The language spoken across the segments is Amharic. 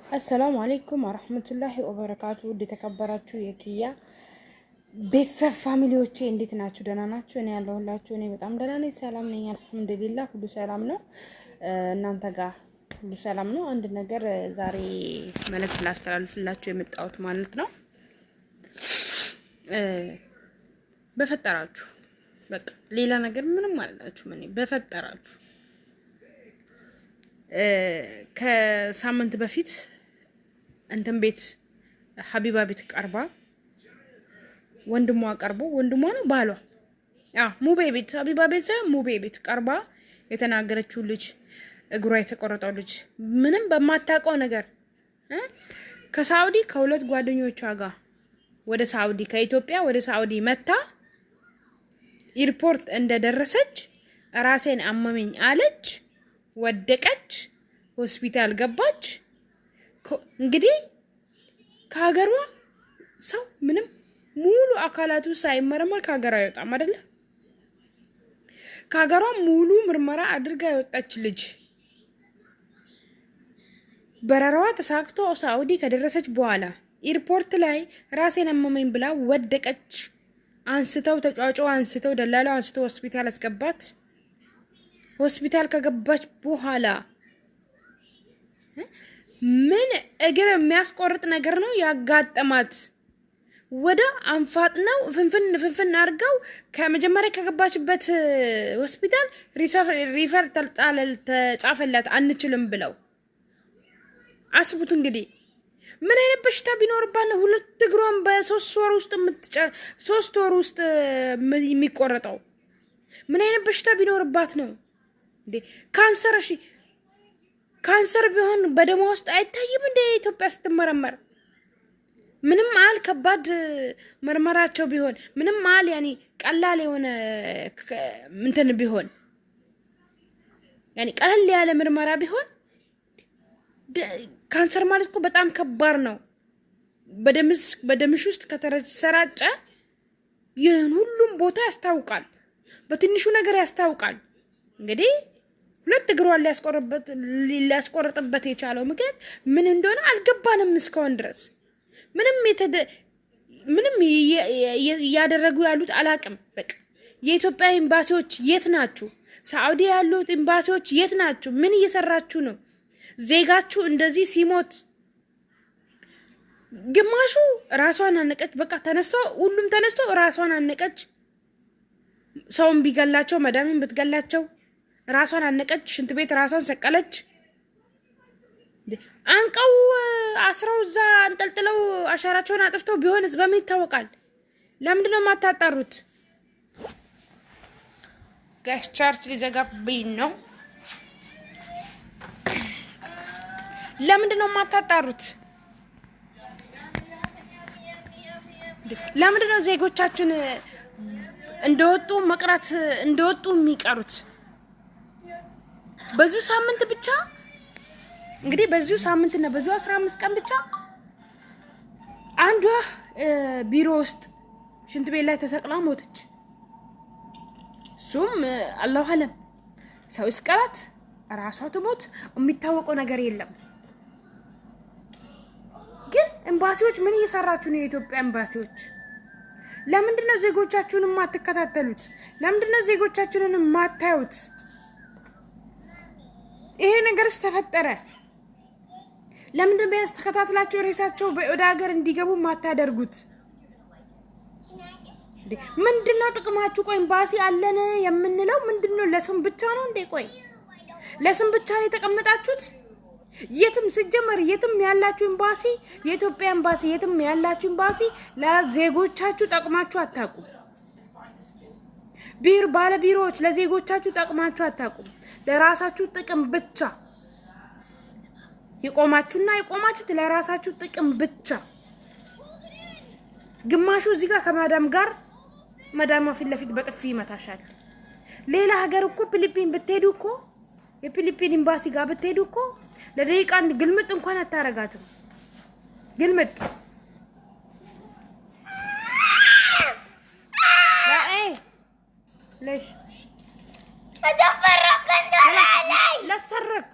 السلام عليكم ورحمة الله وبركاته. ودي تكبراتشو يكيا ቤተሰብ ፋሚሊዎቼ እንዴት ናችሁ? ደህና ናችሁ? እኔ ያለሁላችሁ እኔ በጣም ደህና ነኝ፣ ሰላም ነኝ፣ አልሐምዱሊላህ ሁሉ ሰላም ነው። እናንተ ጋር ሁሉ ሰላም ነው? አንድ ነገር ዛሬ መልእክት ላስተላልፍላችሁ የመጣሁት ማለት ነው። በፈጠራችሁ በቃ ሌላ ነገር ምንም አላችሁ። ምን በፈጠራችሁ ከሳምንት በፊት እንትን ቤት ሀቢባ ቤት ቀርባ ወንድሟ ቀርቦ ወንድሟ ነው ባሏ ሙቤ ቤት ሀቢባ ቤት ሙቤ ቤት ቀርባ የተናገረችው ልጅ እግሯ የተቆረጠው ልጅ ምንም በማታውቀው ነገር ከሳውዲ ከሁለት ጓደኞቿ ጋር ወደ ሳውዲ ከኢትዮጵያ ወደ ሳውዲ መታ ኤርፖርት እንደደረሰች ራሴን አመመኝ አለች፣ ወደቀች፣ ሆስፒታል ገባች። እንግዲህ ከሀገሯ ሰው ምንም ሙሉ አካላቱ ሳይመረመር ከሀገሯ አይወጣም አይደለ? ከሀገሯ ሙሉ ምርመራ አድርጋ የወጣች ልጅ በረራዋ ተሳክቶ ሳውዲ ከደረሰች በኋላ ኤርፖርት ላይ ራሴን አመመኝ ብላ ወደቀች። አንስተው ተጫጫው አንስተው ደላላው አንስተው ሆስፒታል አስገባት። ሆስፒታል ከገባች በኋላ ምን እግር የሚያስቆርጥ ነገር ነው ያጋጠማት። ወደ አንፋጥነው ፍንፍን አርገው ከመጀመሪያ ከገባችበት ሆስፒታል ሪፈር ተጻፈላት አንችልም ብለው አስቡት። እንግዲህ ምን አይነት በሽታ ቢኖርባት ነው ሁለት እግሯን በሶስት ወር ውስጥ የሚቆረጠው? ምን አይነት በሽታ ቢኖርባት ነው እንዴ? ካንሰር? እሺ ካንሰር ቢሆን በደሟ ውስጥ አይታይም እንደ ኢትዮጵያ ስትመረመር? ምንም አል ከባድ መርመራቸው ቢሆን ምንም አል ያኒ ቀላል የሆነ እንትን ቢሆን ያኒ ቀላል ያለ ምርመራ ቢሆን ካንሰር ማለት እኮ በጣም ከባድ ነው። በደምሽ ውስጥ ከተሰራጨ ይህን ሁሉም ቦታ ያስታውቃል፣ በትንሹ ነገር ያስታውቃል። እንግዲህ ሁለት እግሯን ሊያስቆርጥበት የቻለው ምክንያት ምን እንደሆነ አልገባንም እስካሁን ድረስ። ምንም እያደረጉ ያሉት አላቅም። በቃ የኢትዮጵያ ኤምባሲዎች የት ናችሁ? ሳውዲ ያሉት ኤምባሲዎች የት ናችሁ? ምን እየሰራችሁ ነው? ዜጋችሁ እንደዚህ ሲሞት ግማሹ ራሷን አነቀች። በቃ ሁሉም ተነስቶ ራሷን አነቀች። ሰውን ቢገላቸው መዳምን ብትገላቸው ራሷን አነቀች። ሽንት ቤት ራሷን ሰቀለች። አንቀው አስረው እዛ አንጠልጥለው አሻራቸውን አጥፍተው ቢሆንስ በምን ይታወቃል? ለምንድን ነው የማታጣሩት? ጋሽ ቻርጅ ሊዘጋብኝ ነው። ለምንድን ነው የማታጣሩት? ለምንድን ነው ዜጎቻችን እንደወጡ መቅረት እንደወጡ የሚቀሩት? በዚሁ ሳምንት ብቻ እንግዲህ በዚሁ ሳምንትና በዚሁ 15 ቀን ብቻ አንዷ ቢሮ ውስጥ ሽንት ቤት ላይ ተሰቅላ ሞተች። እሱም አላሁ አለም ሰው ይስቀላት ራሷ ትሞት የሚታወቀው ነገር የለም። ግን ኤምባሲዎች ምን እየሰራችሁ ነው? የኢትዮጵያ ኤምባሲዎች ለምንድን ነው ዜጎቻችሁን የማትከታተሉት? ለምንድን ነው ዜጎቻችሁን የማታዩት? ይሄ ነገርስ ተፈጠረ ለምንድን ቢያንስ ተከታትላችሁ ሬሳቸው ወደ ሀገር እንዲገቡ ማታደርጉት? ምንድነው ጥቅማችሁ? ቆይ ኤምባሲ አለን የምንለው ምንድነው? ለስም ብቻ ነው እንዴ? ቆይ ለስም ብቻ ነው የተቀመጣችሁት? የትም ሲጀመር የትም ያላችሁ ኤምባሲ የኢትዮጵያ ኤምባሲ የትም ያላችሁ ኤምባሲ ለዜጎቻችሁ ጠቅማችሁ አታውቁም። ባለ ቢሮዎች ለዜጎቻችሁ ጠቅማችሁ አታውቁም። ለራሳችሁ ጥቅም ብቻ የቆማችሁት ለራሳችሁ ጥቅም ብቻ። ግማሹ እዚህ ጋር ከማዳም ጋር ማዳማ ፊት ለፊት በጥፊ ይመታሻል። ሌላ ሀገር እኮ ፊሊፒን ብትሄዱ እኮ የፊሊፒን ኤምባሲ ጋር ብትሄዱ እኮ ለደቂቃ ግልምጥ እንኳን አታረጋትም። ግልምጥ ليش لا تفرق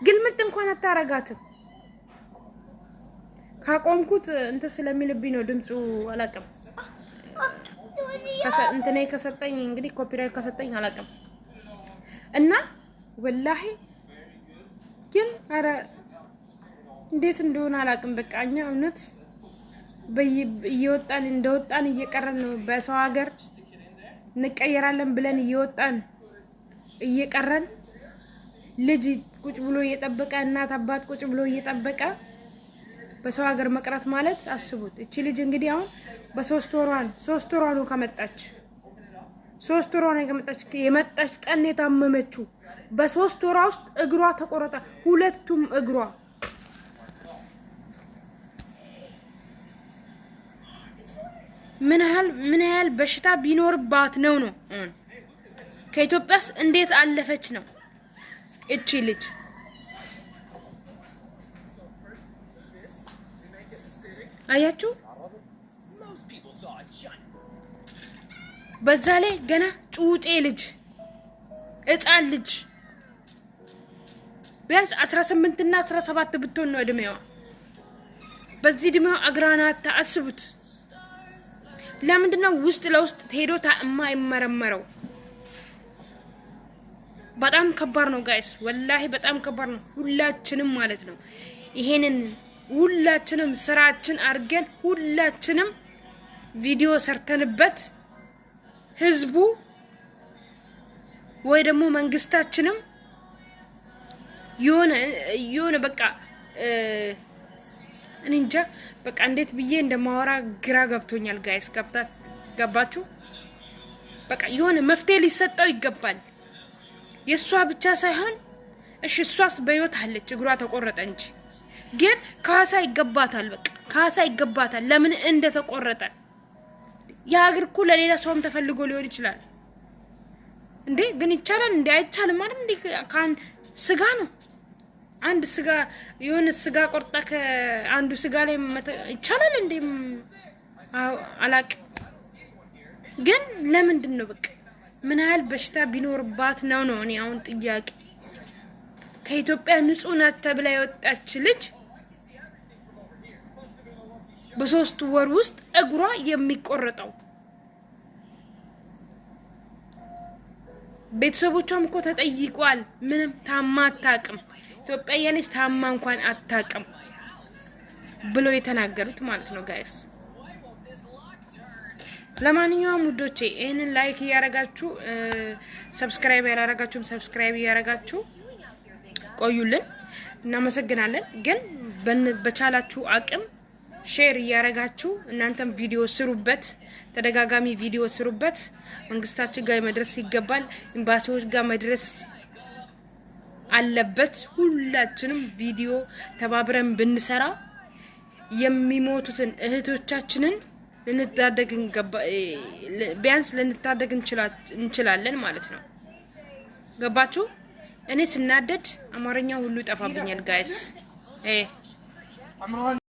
قلمت እንኳን አታረጋትም። ካቆምኩት እንት ስለሚልብኝ ነው ድምጹ አላቀም እንትኔ ከሰጠኝ እንግዲህ ኮፒራይት ከሰጠኝ አላቀም እና ወላሂ ግን አረ እንዴት እንደሆነ አላቅም። በቃኛ እውነት እየወጣን እንደወጣን እየቀረን ነው። በሰው ሀገር እንቀየራለን ብለን እየወጣን እየቀረን ልጅ ቁጭ ብሎ እየጠበቀ እናት አባት ቁጭ ብሎ እየጠበቀ በሰው ሀገር መቅረት ማለት አስቡት። እቺ ልጅ እንግዲህ አሁን በ3 ወሯ ነው ከመጣች 3 ወሯ ነው ከመጣች የመጣች ቀን የታመመችው በ3 ወሯ ውስጥ እግሯ ተቆረጠ። ሁለቱም እግሯ ምን ያህል በሽታ ቢኖርባት ነው ከኢትዮጵያስ እንዴት አለፈች ነው እቺ ልጅ። አያችሁ በዛ ላይ ገና ጩጬ ልጅ ሕፃን ልጅ ቢያንስ 18 እና 17 ብትሆን ነው እድሜዋ። በዚህ እድሜዋ አግራናታ አስቡት። ለምንድነው ውስጥ ለውስጥ ሄዶ ታማ ይመረመረው? በጣም ከባድ ነው ጋይስ፣ ወላሂ በጣም ከባድ ነው። ሁላችንም ማለት ነው ይሄንን ሁላችንም ስራችን አርገን ሁላችንም ቪዲዮ ሰርተንበት ህዝቡ ወይ ደግሞ መንግስታችንም የሆነ በቃ እንጃ በቃ እንዴት ብዬ እንደማወራ ግራ ገብቶኛል ጋይስ። ገባችሁ? በቃ የሆነ መፍትሄ ሊሰጠው ይገባል። የሷ ብቻ ሳይሆን እሺ እሷስ በህይወት አለች እግሯ ተቆረጠ እንጂ ግን ካሳ ይገባታል። በቃ ካሳ ይገባታል። ለምን እንደተቆረጠ ያግር እኮ ለሌላ ሰውም ተፈልጎ ሊሆን ይችላል እንዴ? ግን ይቻላል እንዴ? አይቻልም ማለት እንዴ? ካን ስጋ ነው አንድ ስጋ የሆነ ስጋ ቆርጣ ከአንዱ ስጋ ላይ ይቻላል እንዴ? አላቅ ግን ለምንድን ነው በቃ ምን ያህል በሽታ ቢኖርባት ነው እኔ አሁን ጥያቄ። ከኢትዮጵያ ንጹህ ናት ተብላ የወጣች ልጅ በ3 ወር ውስጥ እግሯ የሚቆረጠው። ቤተሰቦቿም እኮ ተጠይቋል። ምንም ታማ አታውቅም። ኢትዮጵያ ያለች ታማ እንኳን አታውቅም ብሎ የተናገሩት ማለት ነው ጋይስ። ለማንኛውም ውዶቼ ይሄንን ላይክ ያረጋችሁ ሰብስክራይብ ያላረጋችሁም ሰብስክራይብ ያረጋችሁ ቆዩልን። እናመሰግናለን። ግን በቻላችሁ አቅም ሼር ያረጋችሁ እናንተም ቪዲዮ ስሩበት፣ ተደጋጋሚ ቪዲዮ ስሩበት። መንግስታችን ጋር መድረስ ይገባል። ኤምባሲዎች ጋር መድረስ አለበት። ሁላችንም ቪዲዮ ተባብረን ብንሰራ የሚሞቱትን እህቶቻችንን ልንታደግ ቢያንስ ልንታደግ እንችላለን ማለት ነው። ገባችሁ? እኔ ስናደድ አማርኛ ሁሉ ይጠፋብኛል ጋይስ።